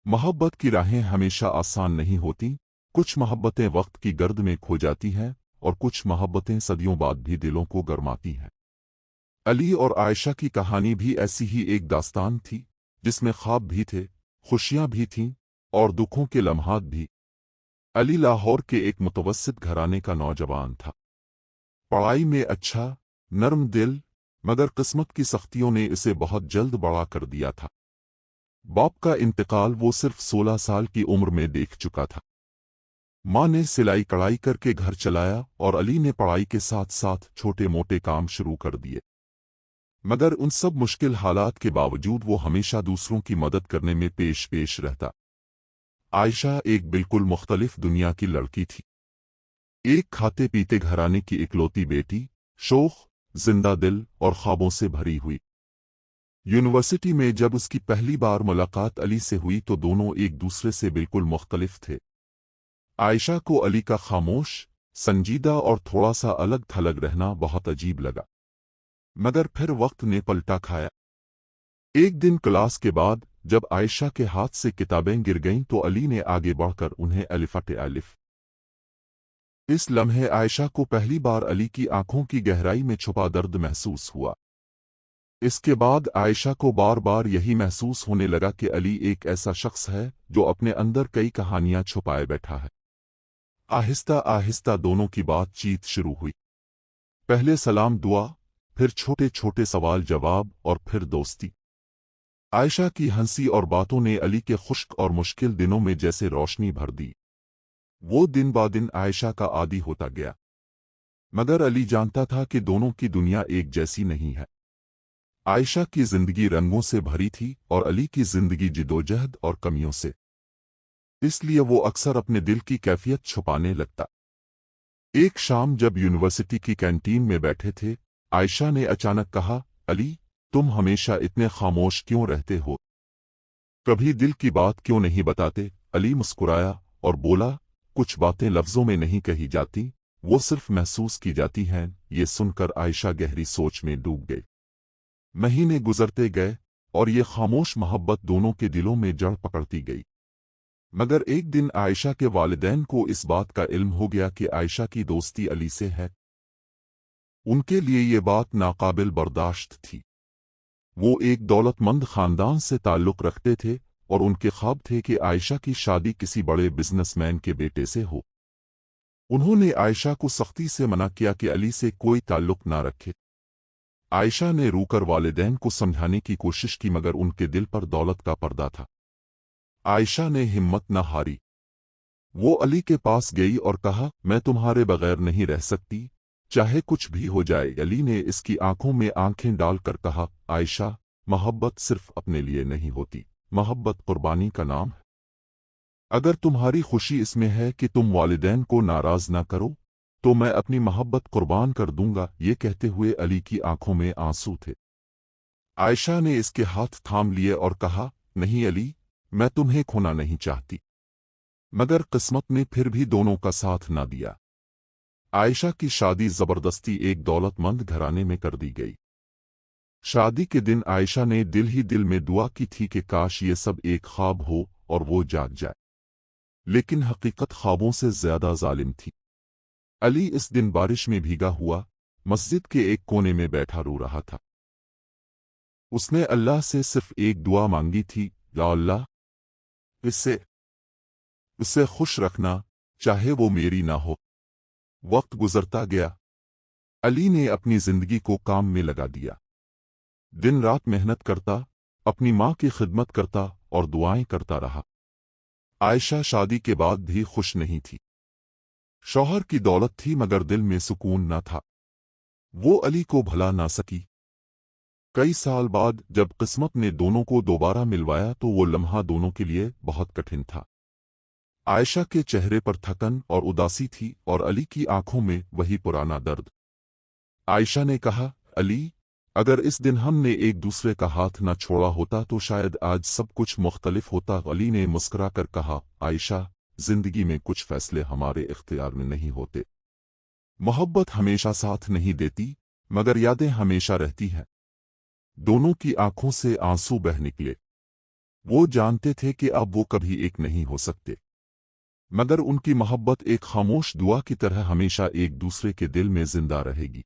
मोहब्बत की राहें हमेशा आसान नहीं होती। कुछ मोहब्बतें वक्त की गर्द में खो जाती हैं और कुछ मोहब्बतें सदियों बाद भी दिलों को गरमाती हैं। अली और आयशा की कहानी भी ऐसी ही एक दास्तान थी, जिसमें ख्वाब भी थे, खुशियां भी थीं और दुखों के लम्हात भी। अली लाहौर के एक मुतवस्सित घराने का नौजवान था। पढ़ाई में अच्छा, नर्म दिल, मगर किस्मत की सख्तियों ने इसे बहुत जल्द बड़ा कर दिया था। बाप का इंतकाल वो सिर्फ 16 साल की उम्र में देख चुका था। माँ ने सिलाई कढ़ाई करके घर चलाया और अली ने पढ़ाई के साथ साथ छोटे मोटे काम शुरू कर दिए। मगर उन सब मुश्किल हालात के बावजूद वो हमेशा दूसरों की मदद करने में पेश पेश रहता। आयशा एक बिल्कुल मुख्तलिफ दुनिया की लड़की थी। एक खाते पीते घराने की इकलौती बेटी, शोख, जिंदा दिल और ख्वाबों से भरी हुई। यूनिवर्सिटी में जब उसकी पहली बार मुलाकात अली से हुई तो दोनों एक दूसरे से बिल्कुल मुख्तलिफ थे। आयशा को अली का खामोश, संजीदा और थोड़ा सा अलग थलग रहना बहुत अजीब लगा। मगर फिर वक्त ने पलटा खाया। एक दिन क्लास के बाद जब आयशा के हाथ से किताबें गिर गईं तो अली ने आगे बढ़कर उन्हें अलिफटे अलिफ। इस लम्हे आयशा को पहली बार अली की आंखों की गहराई में छुपा दर्द महसूस हुआ। इसके बाद आयशा को बार बार यही महसूस होने लगा कि अली एक ऐसा शख्स है जो अपने अंदर कई कहानियां छुपाए बैठा है। आहिस्ता आहिस्ता दोनों की बातचीत शुरू हुई। पहले सलाम दुआ, फिर छोटे छोटे सवाल जवाब और फिर दोस्ती। आयशा की हंसी और बातों ने अली के खुश्क और मुश्किल दिनों में जैसे रोशनी भर दी। वो दिन ब दिन आयशा का आदी होता गया। मगर अली जानता था कि दोनों की दुनिया एक जैसी नहीं है। आयशा की जिंदगी रंगों से भरी थी और अली की जिंदगी जिदोजहद और कमियों से। इसलिए वो अक्सर अपने दिल की कैफियत छुपाने लगता। एक शाम जब यूनिवर्सिटी की कैंटीन में बैठे थे, आयशा ने अचानक कहा, अली, तुम हमेशा इतने खामोश क्यों रहते हो? कभी दिल की बात क्यों नहीं बताते? अली मुस्कुराया और बोला, कुछ बातें लफ्जों में नहीं कही जाती, वो सिर्फ महसूस की जाती हैं। ये सुनकर आयशा गहरी सोच में डूब गई। महीने गुजरते गए और ये खामोश मोहब्बत दोनों के दिलों में जड़ पकड़ती गई। मगर एक दिन आयशा के वालिदैन को इस बात का इल्म हो गया कि आयशा की दोस्ती अली से है। उनके लिए ये बात नाकाबिल बर्दाश्त थी। वो एक दौलतमंद खानदान से ताल्लुक़ रखते थे और उनके ख्वाब थे कि आयशा की शादी किसी बड़े बिजनेसमैन के बेटे से हो। उन्होंने आयशा को सख्ती से मना किया कि अली से कोई ताल्लुक़ ना रखे। आयशा ने रूकर वालिदैन को समझाने की कोशिश की मगर उनके दिल पर दौलत का पर्दा था। आयशा ने हिम्मत न हारी। वो अली के पास गई और कहा, मैं तुम्हारे बगैर नहीं रह सकती, चाहे कुछ भी हो जाए। अली ने इसकी आंखों में आंखें डालकर कहा, आयशा, मोहब्बत सिर्फ अपने लिए नहीं होती, मोहब्बत कुर्बानी का नाम है। अगर तुम्हारी खुशी इसमें है कि तुम वालिदैन को नाराज ना करो, तो मैं अपनी मोहब्बत कुर्बान कर दूंगा। ये कहते हुए अली की आंखों में आंसू थे। आयशा ने इसके हाथ थाम लिए और कहा, नहीं अली, मैं तुम्हें खोना नहीं चाहती। मगर किस्मत ने फिर भी दोनों का साथ ना दिया। आयशा की शादी जबरदस्ती एक दौलतमंद घराने में कर दी गई। शादी के दिन आयशा ने दिल ही दिल में दुआ की थी कि काश ये सब एक ख्वाब हो और वो जाग जाए। लेकिन हकीकत ख्वाबों से ज्यादा जालिम थी। अली इस दिन बारिश में भीगा हुआ मस्जिद के एक कोने में बैठा रो रहा था। उसने अल्लाह से सिर्फ एक दुआ मांगी थी, या अल्लाह, इससे खुश रखना, चाहे वो मेरी ना हो। वक्त गुजरता गया। अली ने अपनी जिंदगी को काम में लगा दिया। दिन रात मेहनत करता, अपनी माँ की खिदमत करता और दुआएं करता रहा। आयशा शादी के बाद भी खुश नहीं थी। शौहर की दौलत थी मगर दिल में सुकून न था। वो अली को भुला ना सकी। कई साल बाद जब किस्मत ने दोनों को दोबारा मिलवाया तो वो लम्हा दोनों के लिए बहुत कठिन था। आयशा के चेहरे पर थकन और उदासी थी और अली की आंखों में वही पुराना दर्द। आयशा ने कहा, अली, अगर इस दिन हमने एक दूसरे का हाथ न छोड़ा होता तो शायद आज सब कुछ मुख्तलिफ होता। अली ने मुस्कुरा कर कहा, आयशा, जिंदगी में कुछ फैसले हमारे इख्तियार में नहीं होते। मोहब्बत हमेशा साथ नहीं देती, मगर यादें हमेशा रहती हैं। दोनों की आंखों से आंसू बह निकले। वो जानते थे कि अब वो कभी एक नहीं हो सकते, मगर उनकी मोहब्बत एक खामोश दुआ की तरह हमेशा एक दूसरे के दिल में जिंदा रहेगी।